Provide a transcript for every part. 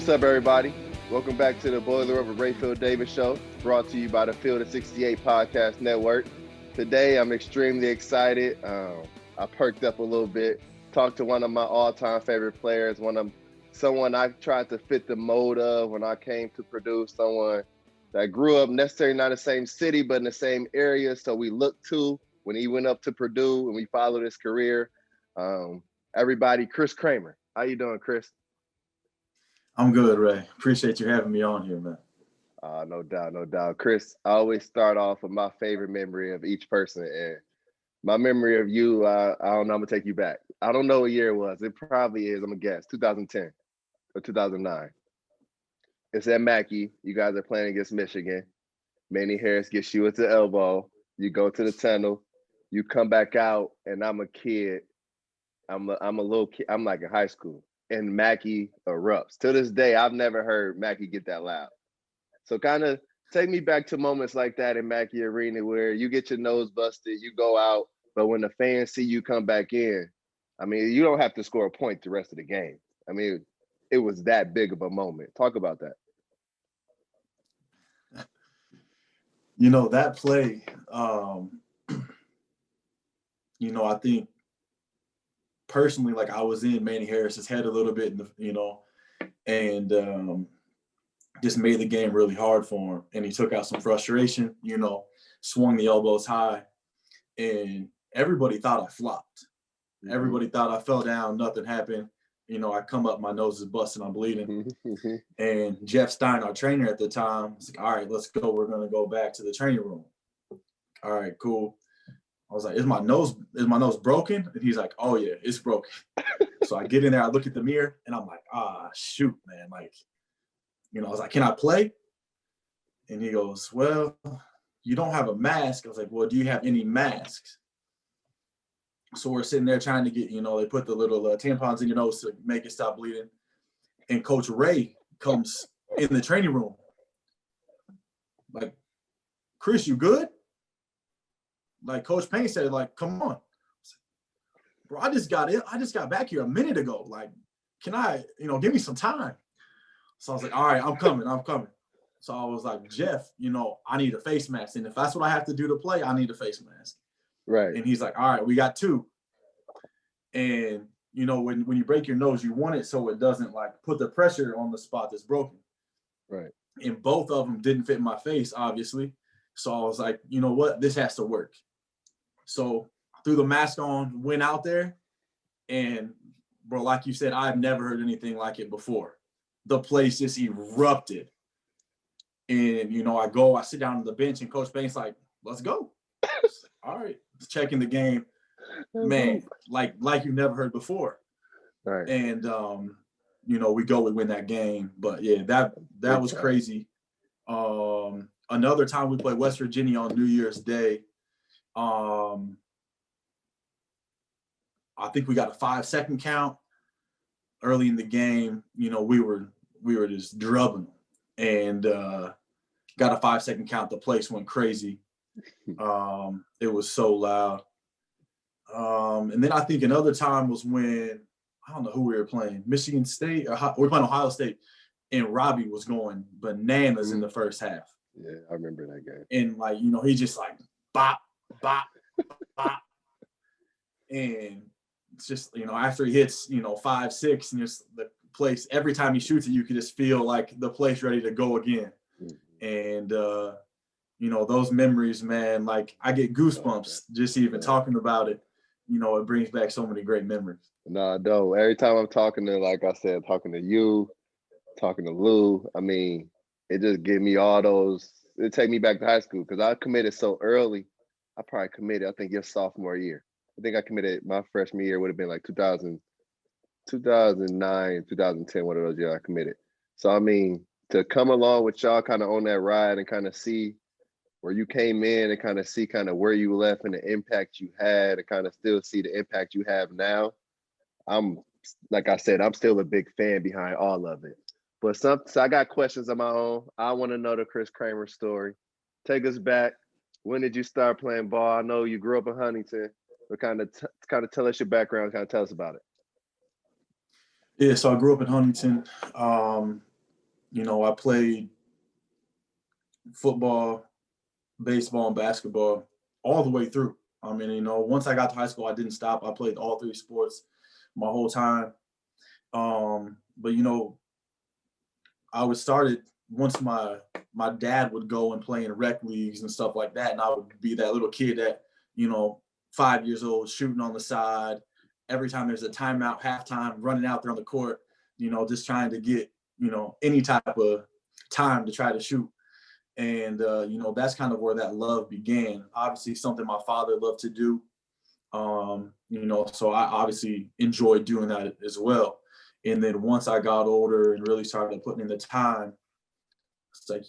What's up, everybody? Welcome back to the Boiler Over Rapheal Davis Show, brought to you by the Field of 68 Podcast Network. Today, I'm extremely excited. I perked up a little bit, talked to one of my all-time favorite players, someone I tried to fit the mold of when I came to Purdue, someone that grew up necessarily not in the same city, but in the same area. So we looked to when he went up to Purdue and we followed his career. Everybody, Kris Kramer. How you doing, Kris? I'm good, Ray. Appreciate you having me on here, man. No doubt, no doubt. Kris, I always start off with my favorite memory of each person. And my memory of you, I don't know, I'm going to take you back. I don't know what year it was. It probably is, I'm going to guess, 2010 or 2009. It's at Mackey. You guys are playing against Michigan. Manny Harris gets you at the elbow. You go to the tunnel. You come back out, and I'm a kid. I'm a little kid. I'm like in high school. And Mackey erupts. To this day, I've never heard Mackey get that loud. So kind of take me back to moments like that in Mackey Arena where you get your nose busted, you go out, but when the fans see you come back in, I mean, you don't have to score a point the rest of the game. I mean, it was that big of a moment. Talk about that. You know, that play, I think personally, like I was in Manny Harris's head a little bit, and just made the game really hard for him. And he took out some frustration, swung the elbows high, and everybody thought I flopped. Mm-hmm. Everybody thought I fell down, nothing happened. I come up, my nose is busting, I'm bleeding. Mm-hmm. And Jeff Stein, our trainer at the time, was like, all right, let's go. We're going to go back to the training room. All right, cool. I was like, is my nose broken? And he's like, oh yeah, it's broken. So I get in there, I look at the mirror, and I'm like, shoot, man. Like, I was like, can I play? And he goes, well, you don't have a mask. I was like, well, do you have any masks? So we're sitting there trying to get, they put the little tampons in your nose to make it stop bleeding. And Coach Ray comes in the training room. Like, Kris, you good? Like Coach Payne said, like, come on. Bro, I just got back here a minute ago. Like, can I, give me some time? So I was like, all right, I'm coming. So I was like, Jeff, I need a face mask. And if that's what I have to do to play, I need a face mask. Right. And he's like, all right, we got two. And, when you break your nose, you want it so it doesn't like put the pressure on the spot that's broken. Right. And both of them didn't fit my face, obviously. So I was like, you know what? This has to work. So I threw the mask on, went out there. And, bro, like you said, I've never heard anything like it before. The place just erupted. And, I sit down on the bench, and Coach Payne's like, let's go. All right. Checking the game. Man, like you've never heard before. Right. And, we win that game. But, yeah, that was crazy. Another time we played West Virginia on New Year's Day. I think we got a 5-second count early in the game. We were just drubbing them, and got a 5-second count. The place went crazy. It was so loud. And then I think another time was when, I don't know who we were playing, Michigan State, or we were playing Ohio State, and Robbie was going bananas in the first half. Yeah, I remember that game. And like, he just like bop, bop, bop. And it's just, after he hits, 5, 6, and just the place, every time he shoots it, you can just feel like the place ready to go again. Mm-hmm. And, those memories, man, like I get goosebumps just even talking about it. It brings back so many great memories. No. Every time I'm talking to, like I said, talking to you, talking to Lou, I mean, it just give me all those, it take me back to high school because I committed so early. I probably committed, I think, your sophomore year. I think I committed my freshman year would have been like 2009, 2010, one of those years I committed. So, I mean, to come along with y'all kind of on that ride and kind of see where you came in and kind of see kind of where you left and the impact you had and kind of still see the impact you have now. Like I said, I'm still a big fan behind all of it. But so I got questions of my own. I want to know the Kris Kramer story. Take us back. When did you start playing ball? I know you grew up in Huntington, but kind of tell us your background, kind of tell us about it. Yeah, so I grew up in Huntington. I played football, baseball, and basketball all the way through. I mean, once I got to high school, I didn't stop. I played all three sports my whole time. But I was started once my dad would go and play in rec leagues and stuff like that, and I would be that little kid that 5 years old shooting on the side. Every time there's a timeout, halftime, running out there on the court, just trying to get any type of time to try to shoot. And that's kind of where that love began. Obviously, something my father loved to do. So I obviously enjoyed doing that as well. And then once I got older and really started putting in the time, it's like,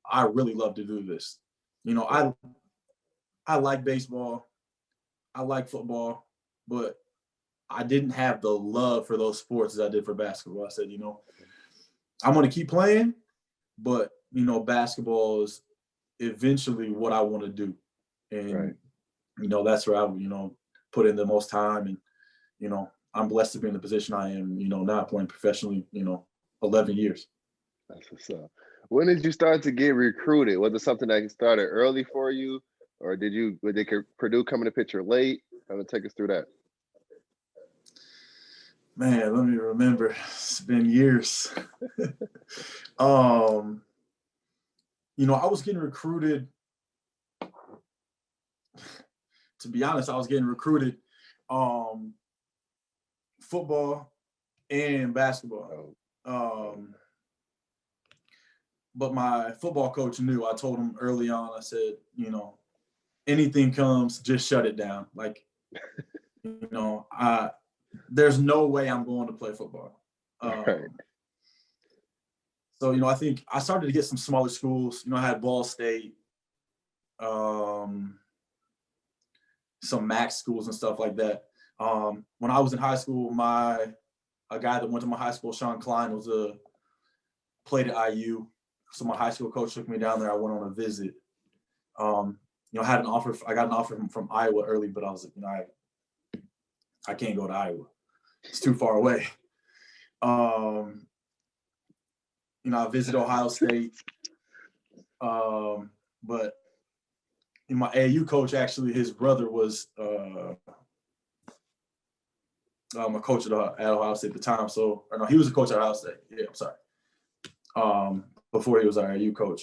I really love to do this. I like baseball, I like football, but I didn't have the love for those sports as I did for basketball. I said, I'm going to keep playing, but, basketball is eventually what I want to do. And, that's where I, put in the most time. And, I'm blessed to be in the position I am, now playing professionally, 11 years. That's what's up. When did you start to get recruited? Was it something that started early for you? Or did Purdue come in the picture late? Kind of take us through that. Man, let me remember. It's been years. I was getting recruited. To be honest, I was getting recruited football and basketball. But my football coach knew. I told him early on, I said, anything comes, just shut it down. Like, there's no way I'm going to play football. So, I think I started to get some smaller schools. I had Ball State, some MAC schools and stuff like that. When I was in high school, a guy that went to my high school, Sean Klein, played at IU. So my high school coach took me down there. I went on a visit. I got an offer from Iowa early, but I was like, I can't go to Iowa. It's too far away. I visited Ohio State. But my AAU coach, actually, his brother was a coach at Ohio State at the time. So, or no, he was a coach at Ohio State. Yeah, I'm sorry. Before he was our AAU coach.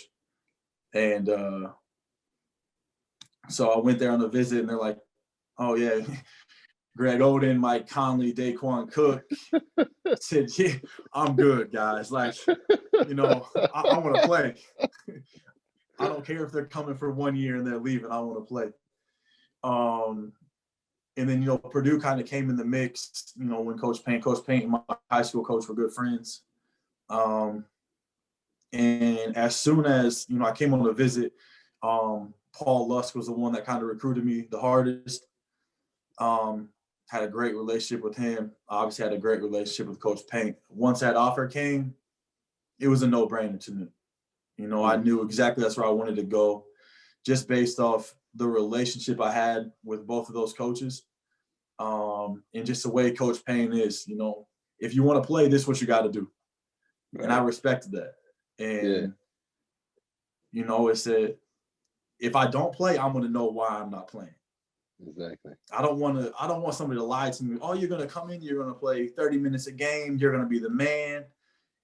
And so I went there on a visit, and they're like, oh, yeah, Greg Oden, Mike Conley, Daquan Cook. I said, yeah, I'm good, guys. Like, I want to play. I don't care if they're coming for 1 year and they're leaving. I want to play. And then, Purdue kind of came in the mix, when Coach Payne and my high school coach were good friends. And as soon as, I came on a visit, Paul Lusk was the one that kind of recruited me the hardest. Had a great relationship with him. Obviously had a great relationship with Coach Payne. Once that offer came, it was a no-brainer to me. I knew exactly that's where I wanted to go, just based off the relationship I had with both of those coaches. And just the way Coach Payne is, if you want to play, this is what you got to do. Right. And I respected that. And, it said, if I don't play, I'm going to know why I'm not playing. Exactly. I don't want somebody to lie to me. Oh, you're going to come in, you're going to play 30 minutes a game, you're going to be the man,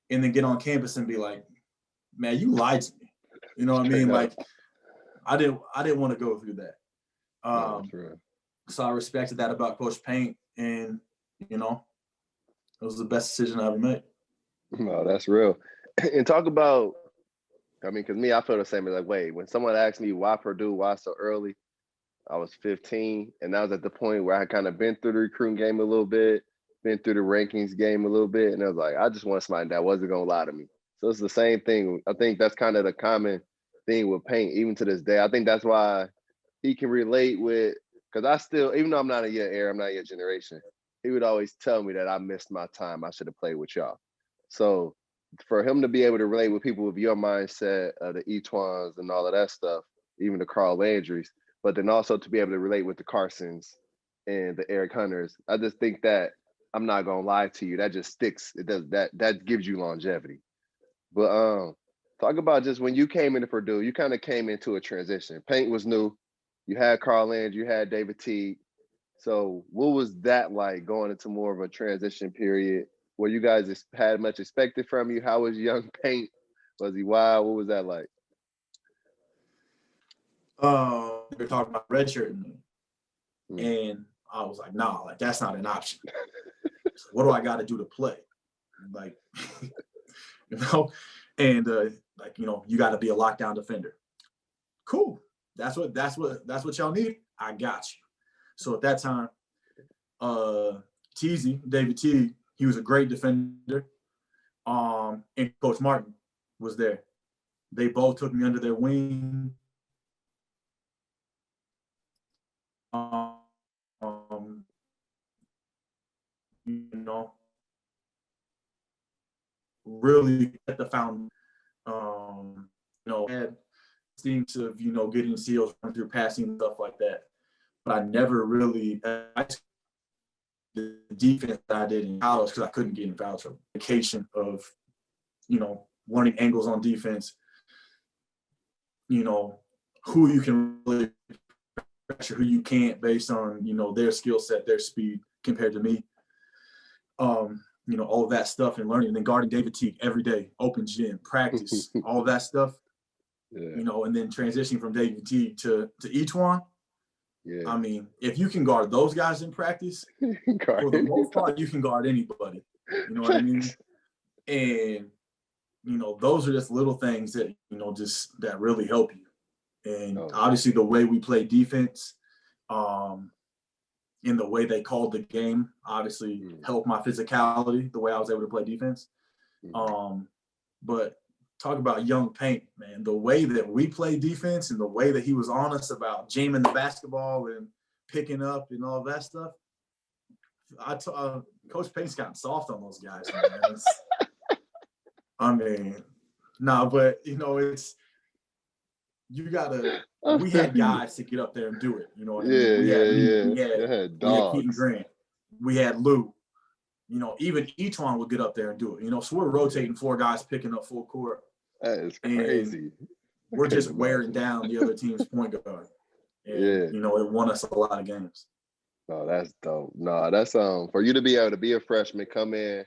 and then get on campus and be like, man, you lied to me. You know what I mean? Like, I didn't want to go through that. So I respected that about Coach Payne, and, it was the best decision I ever made. No, that's real. And talk about, because I feel the same. Like, wait, when someone asked me why Purdue, why so early, I was 15, and I was at the point where I had kind of been through the recruiting game a little bit, been through the rankings game a little bit, and I was like, I just want somebody that wasn't going to lie to me. So it's the same thing. I think that's kind of the common thing with Payne, even to this day. I think that's why he can relate with, because I still, even though I'm not in your era, I'm not your generation, he would always tell me that I missed my time. I should have played with y'all. So for him to be able to relate with people with your mindset, the Etwans and all of that stuff, even the Carl Landrys, but then also to be able to relate with the Carsons and the Eric Hunters, I just think that, I'm not gonna lie to you, that just sticks. It does that gives you longevity. But talk about just when you came into Purdue, you kind of came into a transition. Paint was new. You had Carl Land, you had David Teague. So what was that like going into more of a transition period? Where you guys had much expected from you? How was young Paint? Was he wild? What was that like? They're talking about redshirting me. Mm. And I was like, nah, like that's not an option. So what do I got to do to play? Like, you know, and like, you know, you got to be a lockdown defender. Cool. That's what y'all need. I got you. So at that time, David Teague, he was a great defender. And Coach Martin was there. They both took me under their wing. You know, really at the fountain. You know, had instincts of, you know, getting seals, run through passing, stuff like that. But I never really the defense that I did in college because I couldn't get in foul trouble. Education of, you know, learning angles on defense, you know, who you can really pressure, who you can't based on, you know, their skill set, their speed compared to me. You know, all of that stuff and learning and then guarding David Teague every day, open gym, practice, all of that stuff. Yeah. You know, and then transitioning from David Teague to each one. Yeah. I mean, if you can guard those guys in practice, for the most part, you can guard anybody. You know what I mean? And, you know, those are just little things that, you know, just that really help you. And obviously the way we play defense, in the way they called the game, obviously helped my physicality, the way I was able to play defense. But talk about young Paint, man, the way that we play defense and the way that he was on us about jamming the basketball and picking up and all that stuff. Coach Paint's gotten soft on those guys, man. I mean, but you know, you gotta. We had guys to get up there and do it. You know what I mean? We had Keaton Grant. We had Lou. You know, even Etuan would get up there and do it. You know, so we're rotating 4 guys picking up full court. That is crazy. We're just wearing down the other team's point guard. And, you know, it won us a lot of games. No, that's dope. No, that's for you to be able to be a freshman, come in,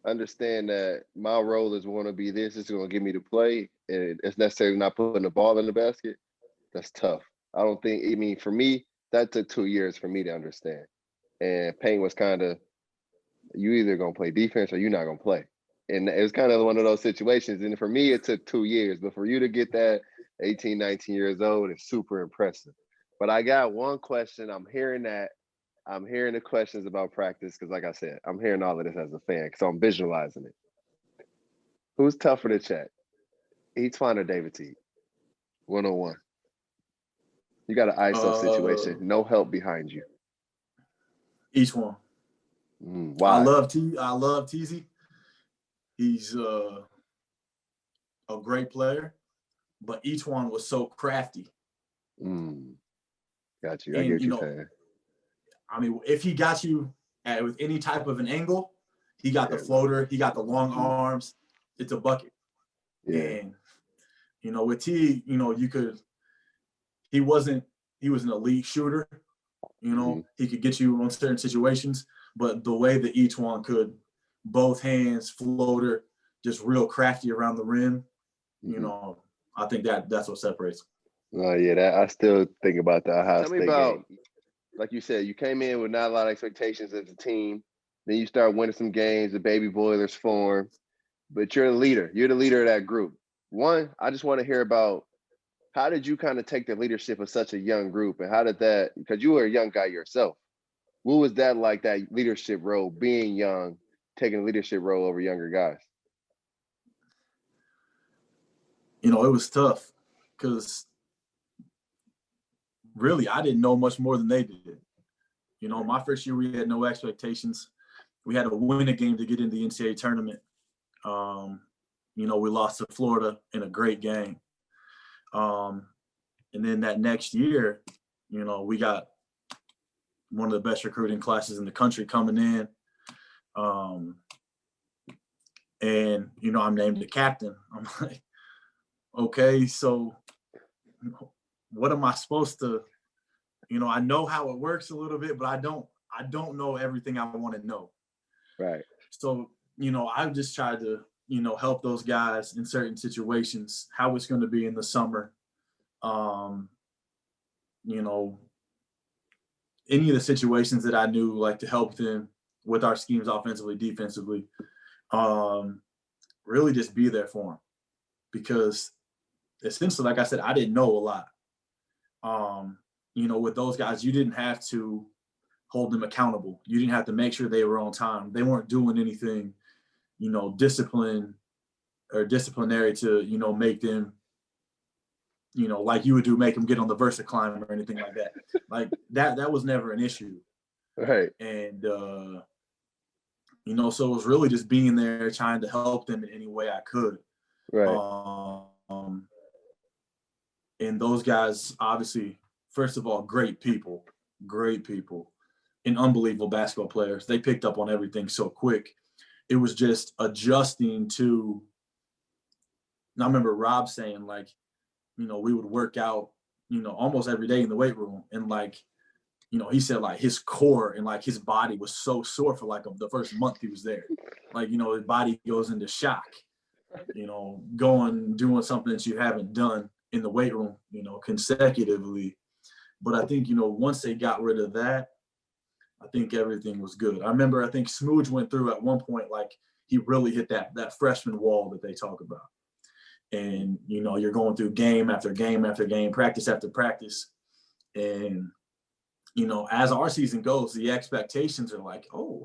understand that my role is going to be this. It's going to give me to play, and it's necessarily not putting the ball in the basket. That's tough. I don't think. I mean, for me, that took 2 years for me to understand. And Payne was kind of, you either gonna play defense or you're not gonna play. And it was kind of one of those situations. And for me, it took 2 years. But for you to get that 18, 19 years old is super impressive. But I got one question. I'm hearing the questions about practice because, like I said, I'm hearing all of this as a fan because I'm visualizing it. Who's tougher to check? Etuan or David Teague? 101. You got an ISO situation. No help behind you. Etuan. Why? I love Teezy. He's a great player, but Etuan was so crafty. Got you. I get what you're saying. I mean, if he got you with any type of an angle, he got the floater, he got the long arms. It's a bucket. Yeah. And, you know, with T, you know, he was an elite shooter. You know, he could get you on certain situations, but the way that Etuan could, both hands, floater, just real crafty around the rim, you know, I think that's what separates. Oh, yeah, I still think about the Ohio State game. Like you said, you came in with not a lot of expectations as a team. Then you start winning some games, the baby boilers form. But you're the leader. You're the leader of that group. One, I just want to hear about how did you kind of take the leadership of such a young group? And how did that, because you were a young guy yourself. What was that like, that leadership role, being young, taking a leadership role over younger guys? You know, it was tough because really I didn't know much more than they did. You know, my first year we had no expectations. We had to win a game to get in the NCAA tournament. You know, we lost to Florida in a great game. And then that next year, you know, we got one of the best recruiting classes in the country coming in. And, I'm named the captain. I'm like, okay, so what am I supposed to, I know how it works a little bit, but I don't know everything I want to know. Right. So, I've just tried to, help those guys in certain situations, how it's going to be in the summer. Any of the situations that I knew, like to help them with our schemes offensively, defensively, really just be there for them. Because essentially, like I said, I didn't know a lot. With those guys, you didn't have to hold them accountable. You didn't have to make sure they were on time. They weren't doing anything, disciplinary to, make them, like you would do, make them get on the Versa climb or anything like that. Like that was never an issue. Right. And, so it was really just being there, trying to help them in any way I could. Right. And those guys, obviously, first of all, great people, and unbelievable basketball players. They picked up on everything so quick. It was just adjusting to, and I remember Rob saying, like, we would work out, almost every day in the weight room. And like, he said like his core and like his body was so sore for like the first month he was there. Like, his body goes into shock, doing something that you haven't done in the weight room, consecutively. But I think, once they got rid of that, I think everything was good. I think Smooge went through at one point, like he really hit that freshman wall that they talk about. And, you're going through game after game after game, practice after practice. And, as our season goes, the expectations are like, oh,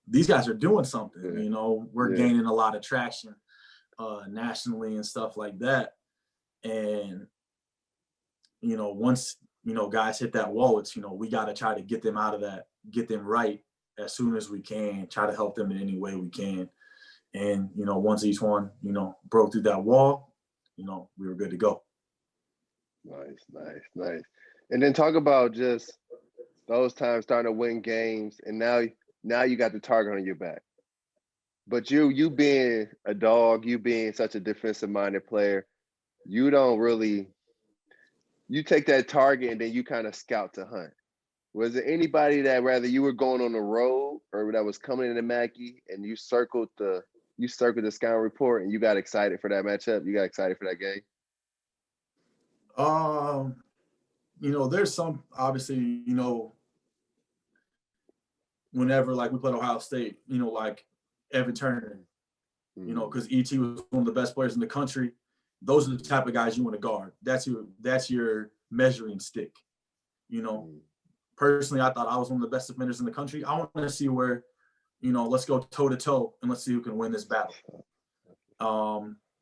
these guys are doing something, we're gaining a lot of traction nationally and stuff like that. And, once, guys hit that wall, it's, we got to try to get them out of that, get them right as soon as we can, try to help them in any way we can. And, once each one, broke through that wall, we were good to go. Nice. And then talk about just those times starting to win games, and now you got the target on your back. But you being a dog, you being such a defensive-minded player, you don't really, you take that target and then you kind of scout to hunt. Was there anybody that rather you were going on the road or that was coming into Mackey and you circled the scout report and you got excited for that matchup? You got excited for that game? There's some, obviously, whenever like we played Ohio State, like Evan Turner, because ET was one of the best players in the country. Those are the type of guys you want to guard. That's your measuring stick. Personally, I thought I was one of the best defenders in the country. I want to see where, let's go toe to toe and let's see who can win this battle.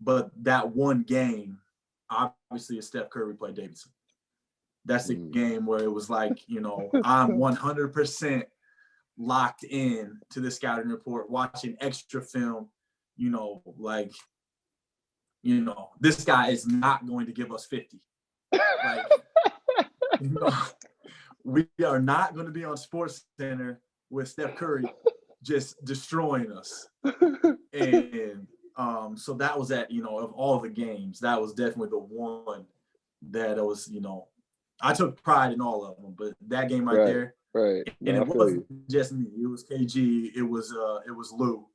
But that one game, obviously, is Steph Curry played Davidson. That's the game where it was like, I'm 100% locked in to the scouting report, watching extra film, this guy is not going to give us 50. Like, we are not going to be on Sports Center with Steph Curry just destroying us. And so that was of all the games, that was definitely the one that was, I took pride in all of them, but that game right there, right. And it wasn't just me. It was KG. It was Lou.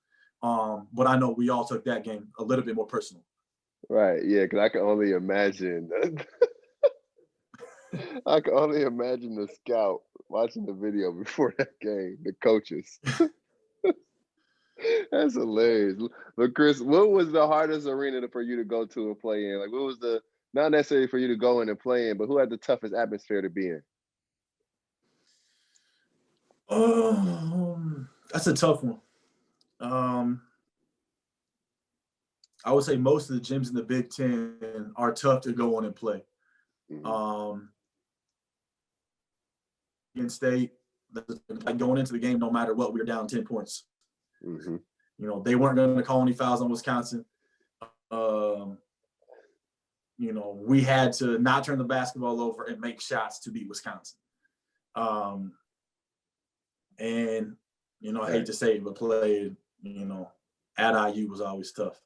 But I know we all took that game a little bit more personal. Right. Yeah, because I can only imagine. I can only imagine the scout watching the video before that game, the coaches. That's hilarious. But Kris, what was the hardest arena for you to go to and play in? Like, what was not necessarily for you to go in and play in, but who had the toughest atmosphere to be in? That's a tough one. I would say most of the gyms in the Big Ten are tough to go on and play. In state, like going into the game, no matter what, we were down 10 points. They weren't going to call any fouls on Wisconsin. We had to not turn the basketball over and make shots to beat Wisconsin. And, I hate to say it, but played, at IU was always tough.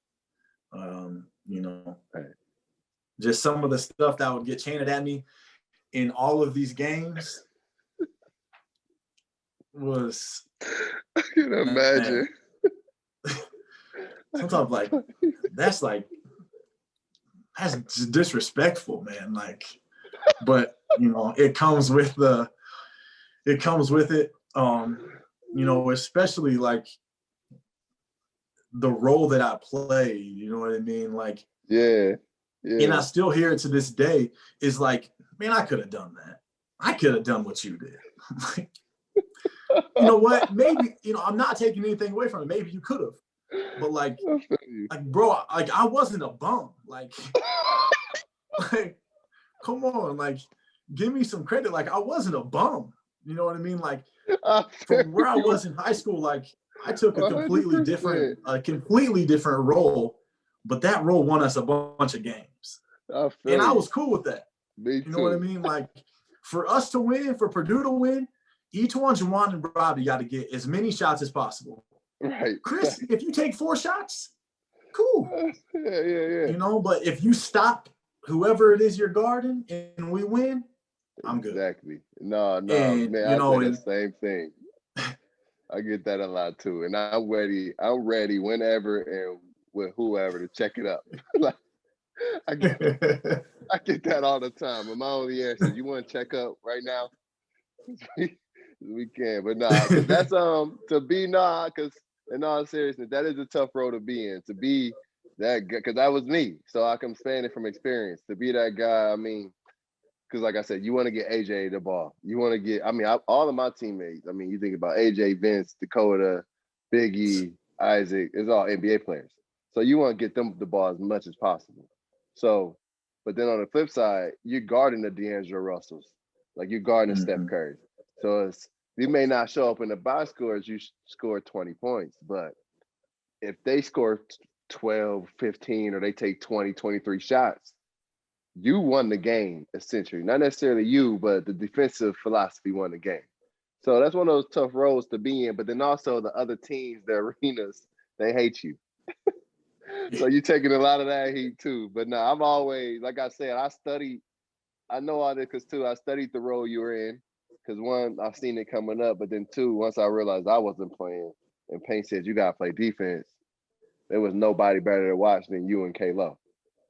You know, Right. just some of the stuff that would get chanted at me in all of these games was. I can imagine. Sometimes that's disrespectful, man. Like, but you know, it comes with it. You know, especially like the role that I played, you know what I mean? Like, yeah. And I still hear it to this day, is like, man, I could have done that. I could have done what you did. Like, you know what? Maybe, you know, I'm not taking anything away from it. Maybe you could have. But like, bro, like I wasn't a bum. Like, come on, like, give me some credit. Like, I wasn't a bum. You know what I mean? Like, from where I was in high school, like, I took a completely 100%. different role, but that role won us a bunch of games. And I was cool with that. Me too. You know what I mean? Like, for us to win, for Purdue to win, each one, Juwan and Robbie got to get as many shots as possible. Right. Kris, if you take 4 shots, cool. Yeah. You know, but if you stop whoever it is you're guarding and we win, I'm good. Exactly. No, And, man, you know, I say the same thing. I get that a lot too. And I'm ready whenever and with whoever to check it up. Like, I get that all the time. And my only answer is, you want to check up right now? We can, but nah, because that's because in all seriousness, that is a tough role to be in. To be that guy, because that was me, so I can stand it from experience. To be that guy, I mean, because like I said, you want to get AJ the ball. You want to get, I mean, all of my teammates. I mean, you think about AJ, Vince, Dakota, Biggie, Isaac. It's all NBA players. So you want to get them the ball as much as possible. So, but then on the flip side, you're guarding the D'Angelo Russells, like you're guarding Steph Curry. So you may not show up in the box scores, you score 20 points, but if they score 12, 15, or they take 20, 23 shots, you won the game, essentially. Not necessarily you, but the defensive philosophy won the game. So that's one of those tough roles to be in, but then also the other teams, the arenas, they hate you. So you're taking a lot of that heat too. But no, I'm always, like I said, I know all this because I studied the role you were in. Because one, I've seen it coming up, but then two, once I realized I wasn't playing, and Payne said you gotta play defense, there was nobody better to watch than you and K-Lo.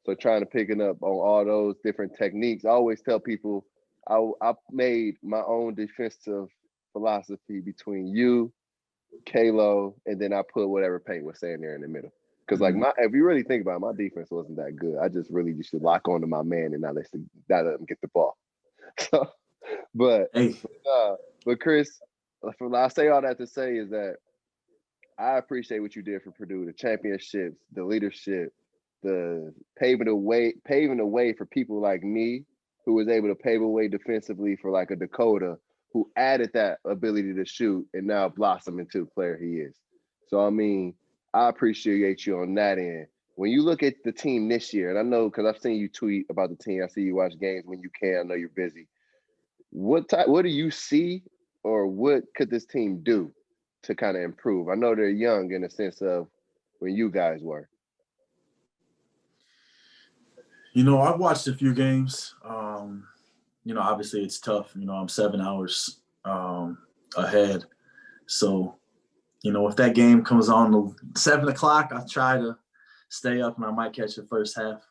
So trying to picking up on all those different techniques, I always tell people I made my own defensive philosophy between you, K-Lo, and then I put whatever Payne was saying there in the middle. Because if you really think about it, my defense wasn't that good. I just really used to lock onto my man and not let him get the ball. So. But Kris, I say all that to say is that I appreciate what you did for Purdue, the championships, the leadership, the paving the way for people like me, who was able to pave a way defensively for like a Dakota, who added that ability to shoot and now blossom into the player he is. So I mean, I appreciate you on that end. When you look at the team this year, and I know because I've seen you tweet about the team, I see you watch games when you can. I know you're busy. What do you see, or what could this team do to kind of improve? I know they're young in the sense of when you guys were. You know, I've watched a few games. You know, obviously it's tough. You know, I'm 7 hours ahead. So, you know, if that game comes on 7 o'clock, I try to stay up and I might catch the first half.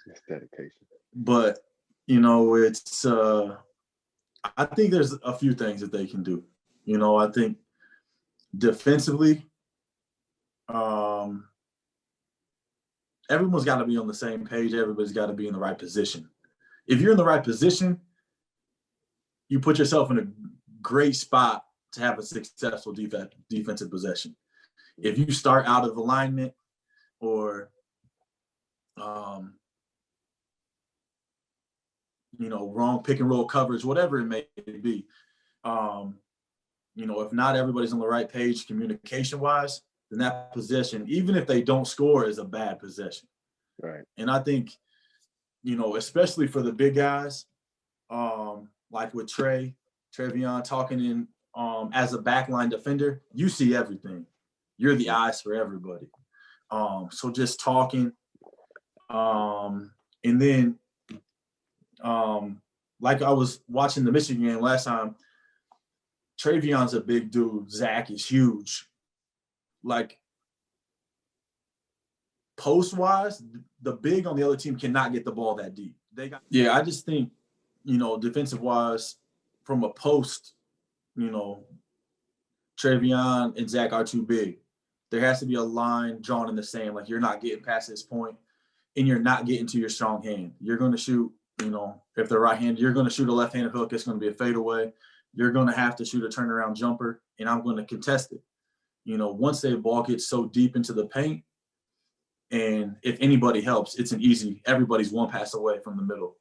It's dedication. But you know, it's I think there's a few things that they can do. You know, I think defensively, everyone's got to be on the same page. Everybody's got to be in the right position. If you're in the right position, you put yourself in a great spot to have a successful defensive possession. If you start out of alignment or you know, wrong pick and roll coverage, whatever it may be. You know, if not everybody's on the right page communication wise, then that possession, even if they don't score, is a bad possession. Right. And I think, you know, especially for the big guys, like with Trevion talking in as a backline defender, you see everything. you're the eyes for everybody. So just talking. And then, like I was watching the Michigan game last time, Travion's a big dude. Zach is huge. Like, post-wise, the big on the other team cannot get the ball that deep. I just think, defensive-wise, from a post, Travion and Zach are too big. There has to be a line drawn in the sand. Like, you're not getting past this point, and you're not getting to your strong hand. You're going to shoot, if they're right-handed, you're going to shoot a left-handed hook. It's going to be a fadeaway. You're going to have to shoot a turnaround jumper, and I'm going to contest it. Once the ball gets so deep into the paint, and if anybody helps, it's an easy, everybody's one pass away from the middle.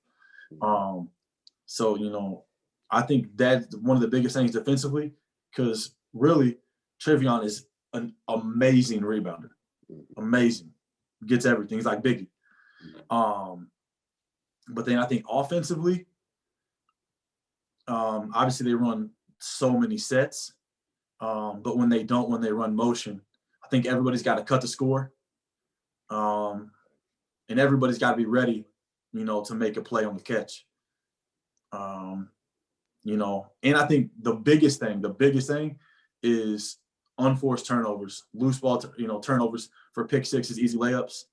So, I think that's one of the biggest things defensively, because really, Travion is an amazing rebounder. Amazing. Gets everything. He's like Biggie. But then I think offensively, obviously they run so many sets. But when they run motion, I think everybody's got to cut the score. And everybody's got to be ready, to make a play on the catch. And I think the biggest thing is unforced turnovers, loose ball, turnovers for pick sixes, easy layups.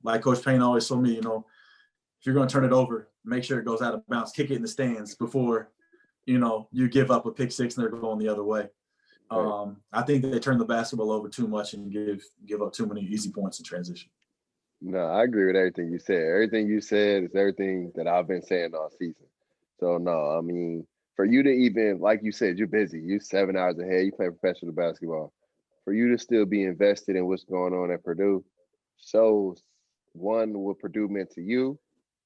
Like Coach Payne always told me, if you're going to turn it over, make sure it goes out of bounds, kick it in the stands before, you give up a pick six and they're going the other way. I think they turn the basketball over too much and give up too many easy points in transition. No, I agree with everything you said. Everything you said is everything that I've been saying all season. So, no, I mean, for you to even, like you said, you're busy. You're 7 hours ahead. You play professional basketball. For you to still be invested in what's going on at Purdue shows, one, what Purdue meant to you,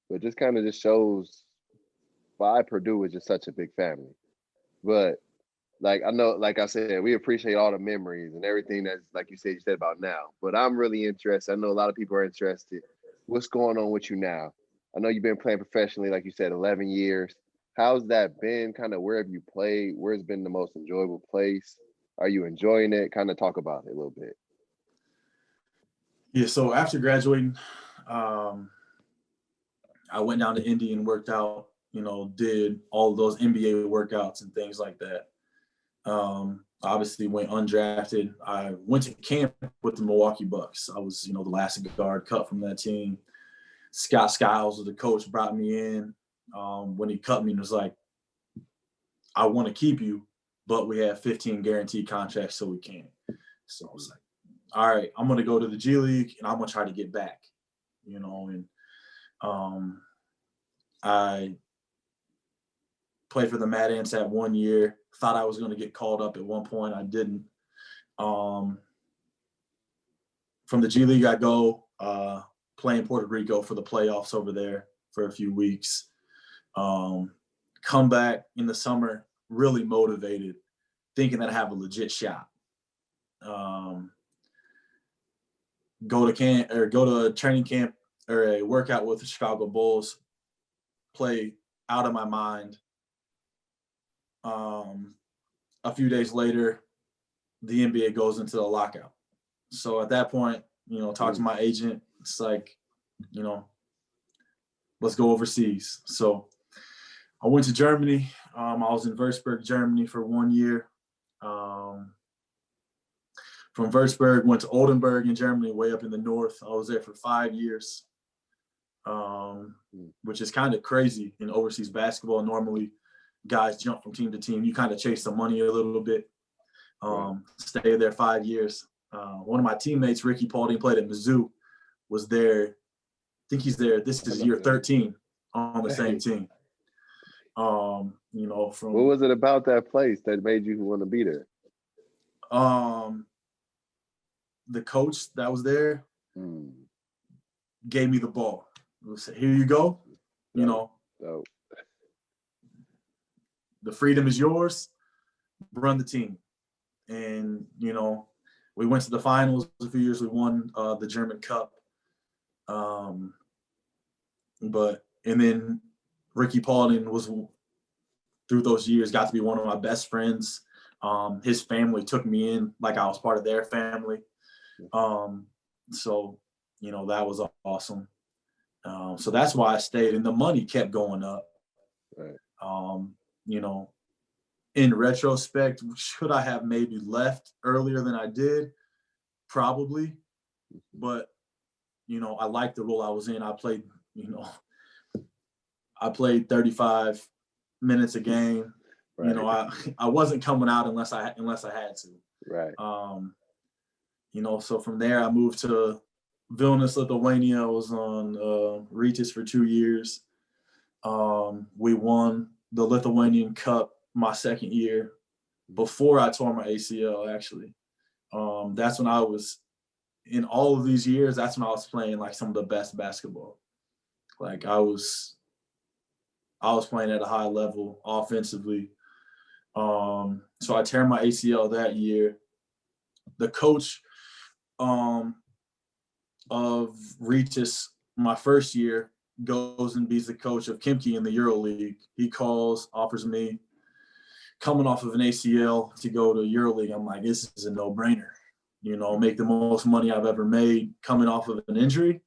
but just kind of just shows why Purdue is just such a big family. But like I know, like I said, we appreciate all the memories and everything that's, like you said about now. But I'm really interested. I know a lot of people are interested. What's going on with you now? I know you've been playing professionally, like you said, 11 years. How's that been? Kind of where have you played? Where's been the most enjoyable place? Are you enjoying it? Kind of talk about it a little bit. Yeah, so after graduating, I went down to Indy and worked out, did all of those NBA workouts and things like that. Obviously went undrafted. I went to camp with the Milwaukee Bucks. I was, the last guard cut from that team. Scott Skiles, the coach, brought me in. When he cut me, and was like, I want to keep you, but we have 15 guaranteed contracts, so we can't. So I was like, all right, I'm going to go to the G League, and I'm going to try to get back, and I played for the Mad Ants that 1 year. Thought I was going to get called up at one point. I didn't. From the G League, I go play in Puerto Rico for the playoffs over there for a few weeks. Come back in the summer, really motivated, thinking that I have a legit shot. Go to a training camp or a workout with the Chicago Bulls, play out of my mind. A few days later, the NBA goes into the lockout. So at that point, talk to my agent. It's like, let's go overseas. So I went to Germany. I was in Würzburg, Germany for 1 year. From Würzburg, went to Oldenburg in Germany, way up in the north. I was there for 5 years, which is kind of crazy in overseas basketball. Normally, guys jump from team to team. You kind of chase the money a little bit. Stay there 5 years. One of my teammates, Ricky Paulding, played at Mizzou, was there. I think he's there. This is year 13 on the same team. What was it about that place that made you want to be there? The coach that was there gave me the ball. Said, here you go. The freedom is yours. Run the team. And, we went to the finals a few years. We won the German Cup. And then Ricky Paulding was, through those years, got to be one of my best friends. His family took me in like I was part of their family. So, that was awesome. So that's why I stayed, and the money kept going up. Right. In retrospect, should I have maybe left earlier than I did? Probably. But, I liked the role I was in. I played 35 minutes a game. Right. I wasn't coming out unless I had to. Right. So from there I moved to Vilnius, Lithuania. I was on Rytas for 2 years. We won the Lithuanian Cup my second year before I tore my ACL, actually. That's when I was, in all of these years, that's when I was playing like some of the best basketball. Like I was playing at a high level offensively. So I tear my ACL that year. The coach of Rytas my first year goes and be the coach of Kimki in the EuroLeague. He calls, offers me, coming off of an ACL, to go to EuroLeague. I'm like, this is a no-brainer. Make the most money I've ever made coming off of an injury.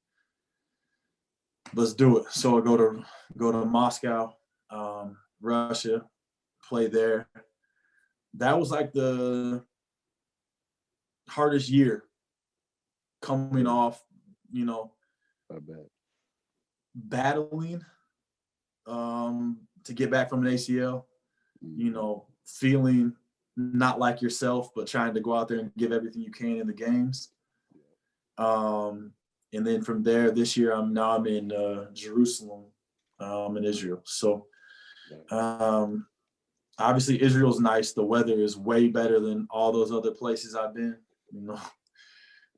Let's do it. So I go to Moscow, Russia, play there. That was like the hardest year coming off, I bet. battling to get back from an ACL, feeling not like yourself, but trying to go out there and give everything you can in the games. And then from there, this year, I'm in Jerusalem, in Israel. So obviously Israel's nice. The weather is way better than all those other places I've been,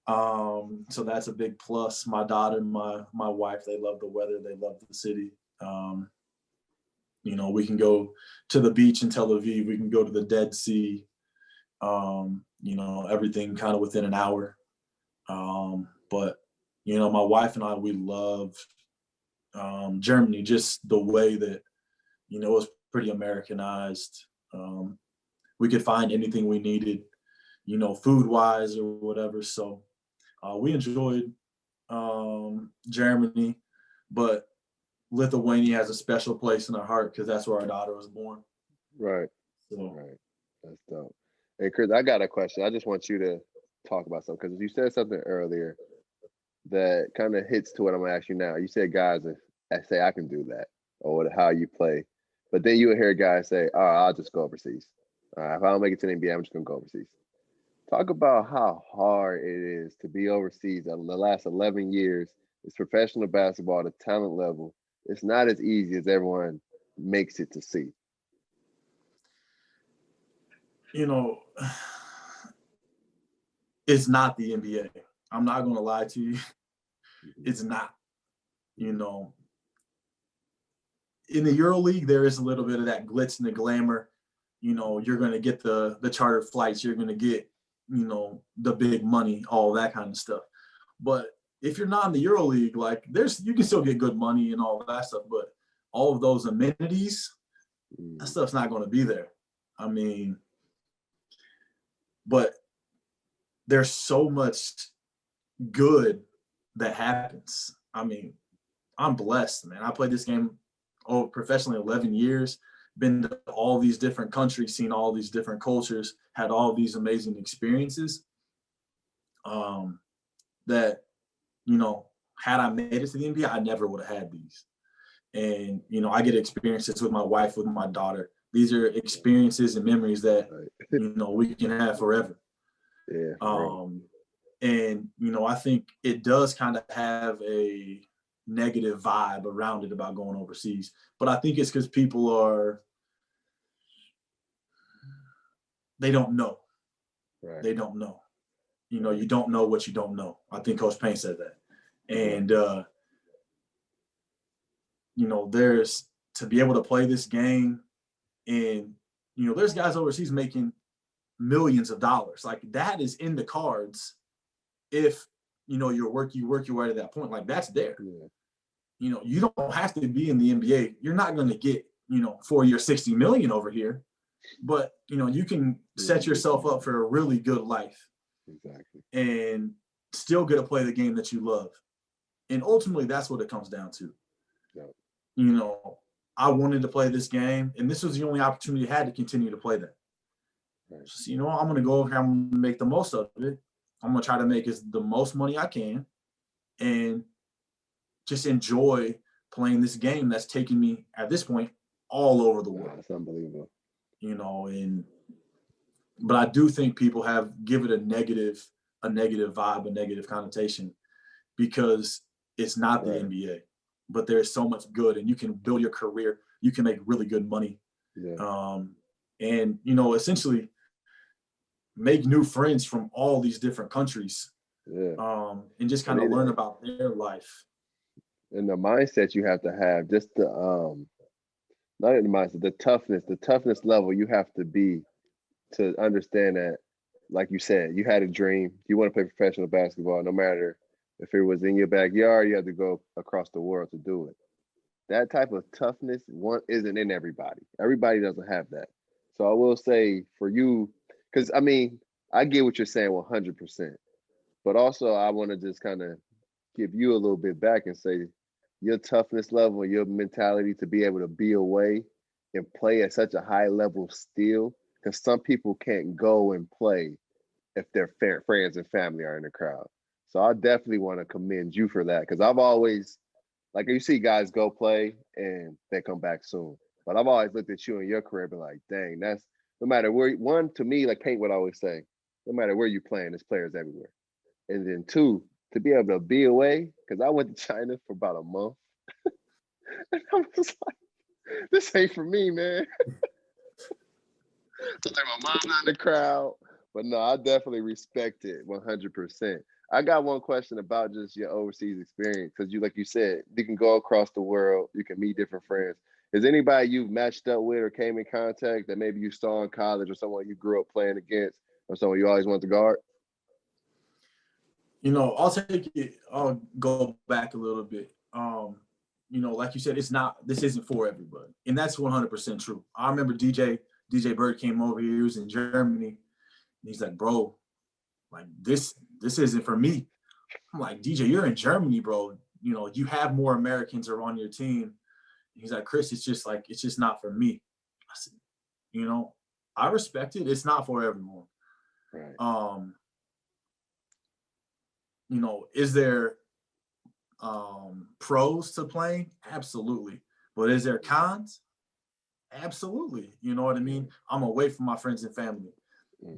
so that's a big plus. My daughter and my wife, they love the weather. They love the city. We can go to the beach in Tel Aviv. We can go to the Dead Sea. Everything kind of within an hour. But, my wife and I, we love Germany, just the way that, it was pretty Americanized. We could find anything we needed, food-wise or whatever. So we enjoyed Germany, but Lithuania has a special place in our heart because that's where our daughter was born. Right. So. Right. That's dope. Hey, Kris, I got a question. I just want you to talk about something, because you said something earlier that kind of hits to what I'm going to ask you now. You said guys say, I can do that, or how you play. But then you would hear guys say, oh, I'll just go overseas. If I don't make it to the NBA, I'm just going to go overseas. Talk about how hard it is to be overseas. The last 11 years, it's professional basketball, the talent level. It's not as easy as everyone makes it to see. It's not the NBA. I'm not going to lie to you. It's not. In the EuroLeague, there is a little bit of that glitz and the glamour. You're going to get the chartered flights. You're going to get, the big money, all that kind of stuff. But if you're not in the EuroLeague, like you can still get good money and all that stuff, but all of those amenities, that stuff's not going to be there. But there's so much good that happens. I'm blessed, man. I played this game professionally 11 years, been to all these different countries, seen all these different cultures, had all these amazing experiences that, had I made it to the NBA, I never would have had these. And, I get experiences with my wife, with my daughter. These are experiences and memories that, we can have forever. Yeah. And, I think it does kind of have a negative vibe around it about going overseas. But I think it's because people they don't know. Right. They don't know. You don't know what you don't know. I think Coach Payne said that. And, there's to be able to play this game and, there's guys overseas making millions of dollars. Like that is in the cards if, you work your way to that point. Like that's there. Yeah. You don't have to be in the NBA. You're not going to get, 4 years, $60 million over here. but you can set yourself up for a really good life. Exactly. And still get to play the game that you love. And ultimately, that's what it comes down to. Yep. I wanted to play this game, and this was the only opportunity I had to continue to play that. Right. So, I'm going to go over here. I'm going to make the most of it. I'm going to try to make the most money I can and just enjoy playing this game that's taking me, at this point, all over the world. That's unbelievable. But I do think people give it a negative vibe, a negative connotation, because it's not the NBA, but there's so much good, and you can build your career. You can make really good money. Yeah. And, essentially make new friends from all these different countries. Yeah. And just kind of learn about their life. And the mindset you have to have, just the, not in the mindset, the toughness level you have to be to understand that, like you said, you had a dream. You want to play professional basketball, no matter if it was in your backyard, you had to go across the world to do it. That type of toughness isn't in everybody. Everybody doesn't have that. So I will say for you, because I get what you're saying 100%, but also I want to just kind of give you a little bit back and say your toughness level, your mentality to be able to be away and play at such a high level still, because some people can't go and play if their friends and family are in the crowd. So I definitely want to commend you for that, because I've always, like, you see guys go play and they come back soon. But I've always looked at you in your career and been like, dang, that's, no matter where, one, to me, like Paint would always say, no matter where you're playing, there's players everywhere. And then two, to be able to be away, because I went to China for about a month. And I was like, this ain't for me, man. So like my mom's not in the crowd. But no, I definitely respect it 100%. I got one question about just your overseas experience, because like you said, you can go across the world, you can meet different friends. Is anybody you've matched up with or came in contact that maybe you saw in college, or someone you grew up playing against, or someone you always wanted to guard? I'll go back a little bit. Like you said, this isn't for everybody. And that's 100% true. I remember DJ Bird came over here, he was in Germany. And he's like, bro, like this isn't for me. I'm like, DJ, you're in Germany, bro. You have more Americans are on your team. He's like, Kris, it's just not for me. I said, I respect it. It's not for everyone. Right. Is there pros to playing? Absolutely. But is there cons? Absolutely. You know what I mean? I'm away from my friends and family.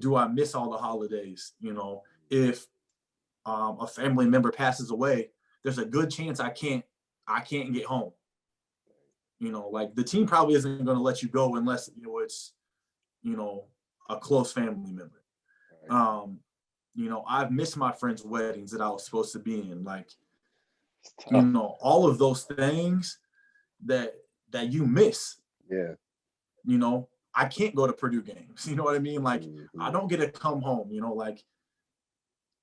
Do I miss all the holidays? If a family member passes away, there's a good chance I can't get home. Like the team probably isn't going to let you go unless it's a close family member. I've missed my friends' weddings that I was supposed to be in. Like, all of those things that you miss. Yeah. I can't go to Purdue games. You know what I mean? Like, I don't get to come home. Like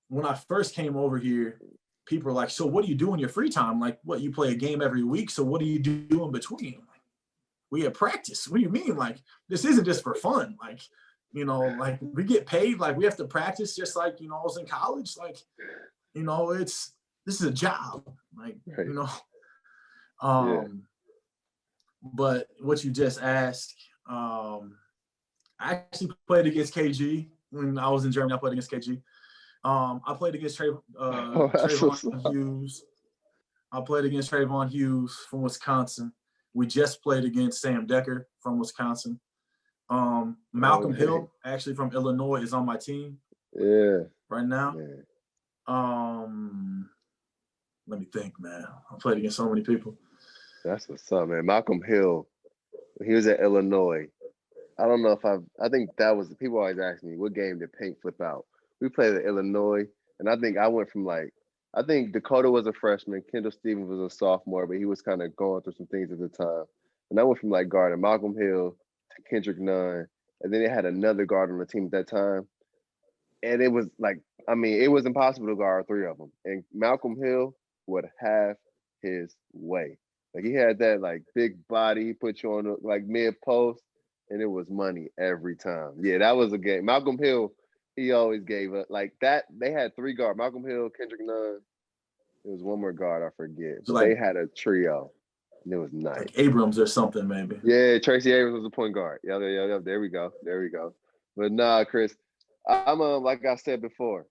when I first came over here, people are like, so what do you do in your free time? Like, what, you play a game every week? So what do you do in between? Like, we have practice. What do you mean? Like, this isn't just for fun. Like, like we get paid, like we have to practice just like, I was in college. Like, this is a job. Like, right. But what you just asked, I actually played against KG when I was in Germany. I played against KG. I played against Trayvon Hughes. I played against Trayvon Hughes from Wisconsin. We just played against Sam Decker from Wisconsin. Malcolm Hill, actually from Illinois, is on my team. Yeah. Right now. Yeah. Let me think, man. I played against so many people. That's what's up, man. Malcolm Hill, he was at Illinois. I don't know if I think that was, people always ask me, what game did Paint flip out? We played at Illinois, and I think I went from I think Dakota was a freshman, Kendall Stevens was a sophomore, but he was kind of going through some things at the time. And I went from guarding Malcolm Hill to Kendrick Nunn, and then they had another guard on the team at that time. And it was it was impossible to guard three of them. And Malcolm Hill would have his way. Like, he had that big body, he put you on mid post, and it was money every time. Yeah, that was a game. Malcolm Hill, he always gave up like that. They had 3 guards: Malcolm Hill, Kendrick Nunn. There was one more guard, I forget, but like, they had a trio. And it was nice. Like Abrams or something, maybe. Yeah, Tracy Abrams was the point guard. Yeah. There we go. But nah, Kris, I'm like I said before,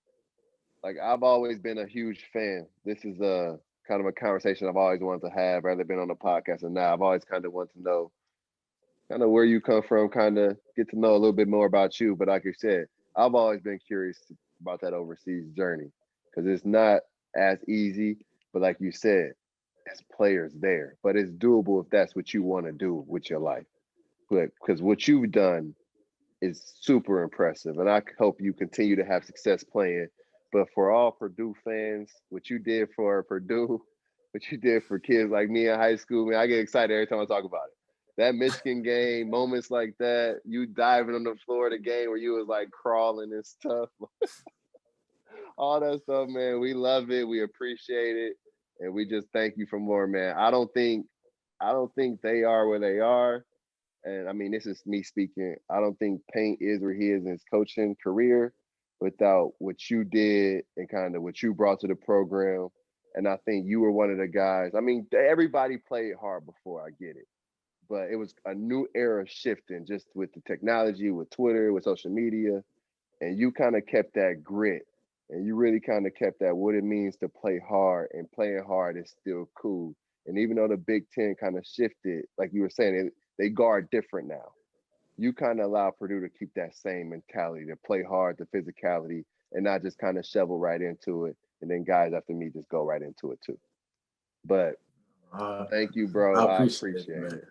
like I've always been a huge fan. This is a kind of a conversation I've always wanted to have, rather been on the podcast and now. I've always kind of wanted to know kind of where you come from, kind of get to know a little bit more about you. But like you said, I've always been curious about that overseas journey because it's not as easy. But like you said, as players there, but it's doable if that's what you want to do with your life. But because what you've done is super impressive, and I hope you continue to have success playing. But for all Purdue fans, what you did for Purdue, what you did for kids like me in high school, man, I get excited every time I talk about it. That Michigan game, moments like that, you diving on the floor of the game where you was like crawling and stuff, all that stuff, man. We love it, we appreciate it, and we just thank you for more, man. I don't think they are where they are. And I mean, this is me speaking. I don't think Paint is where he is in his coaching career without what you did and kind of what you brought to the program. And I think you were one of the guys. I mean, everybody played hard before, I get it. But it was a new era shifting just with the technology, with Twitter, with social media. And you kind of kept that grit. And you really kind of kept that what it means to play hard, and playing hard is still cool. And even though the Big Ten kind of shifted, like you were saying, they guard different now. You kind of allow Purdue to keep that same mentality, to play hard, the physicality, and not just kind of shovel right into it. And then guys after me just go right into it too. But thank you, bro. I appreciate it.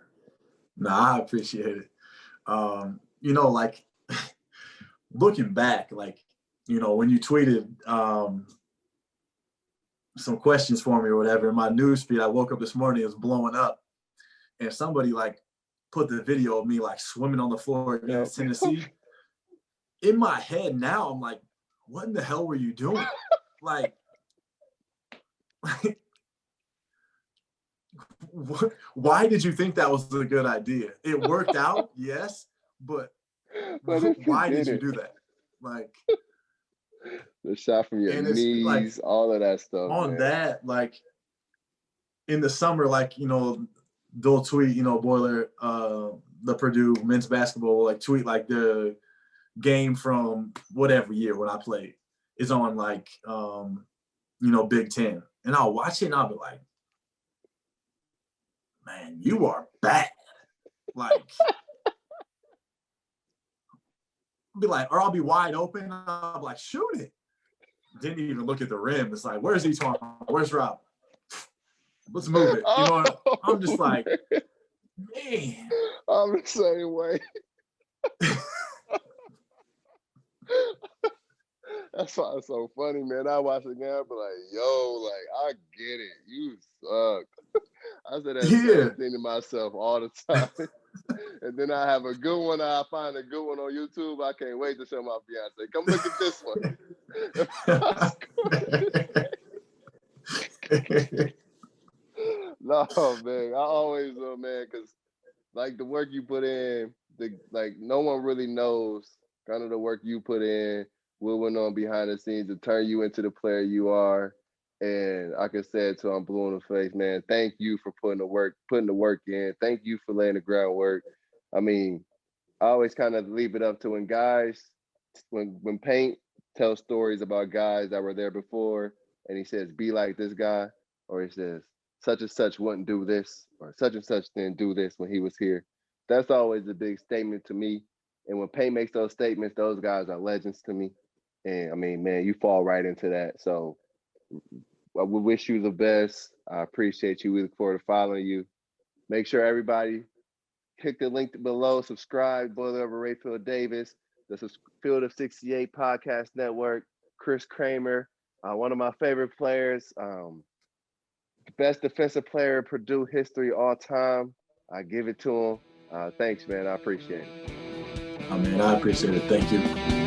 I appreciate it. You know, like looking back, like, you know, when you tweeted some questions for me or whatever, in my news feed, I woke up this morning, it was blowing up. And somebody like put the video of me like swimming on the floor against Tennessee. In my head now, I'm like, what in the hell were you doing? Like why did you think that was a good idea? It worked out, yes, but why did you do that? Like the shot from your knees, like, all of that stuff. On man. That, like in the summer, like, you know, they'll tweet, you know, Boiler, the Purdue men's basketball will like tweet like the game from whatever year when I played is on like you know, Big Ten. And I'll watch it and I'll be like, man, you are bad. Like I'll be like, or I'll be wide open, and I'll be like, shoot it. Didn't even look at the rim. It's like, where's Eton? Where's Rob? Let's move it. You know, I'm just like, man. I'm the same way. That's why it's so funny, man. I watch it again, I be like, yo, like, I get it. You suck. I said that same thing to myself all the time. And then I have a good one. I find a good one on YouTube. I can't wait to show my fiance. Come look at this one. No, man. I always man, because like the work you put in, like no one really knows kind of the work you put in, what went on behind the scenes to turn you into the player you are. And I can say it till I'm blue in the face, man. Thank you for putting the work in. Thank you for laying the groundwork. I mean, I always kind of leave it up to when Paint tells stories about guys that were there before, and he says, be like this guy, or he says, such and such wouldn't do this, or such and such didn't do this when he was here. That's always a big statement to me. And when Paint makes those statements, those guys are legends to me. And I mean, man, you fall right into that. So I would wish you the best. I appreciate you. We look forward to following you. Make sure everybody click the link below, subscribe, Boiler Over Rapheal Davis, the Field of 68 Podcast Network, Kris Kramer, one of my favorite players, the best defensive player in Purdue history all time. I give it to him. Thanks, man. I appreciate it. Oh, man, I appreciate it. Thank you.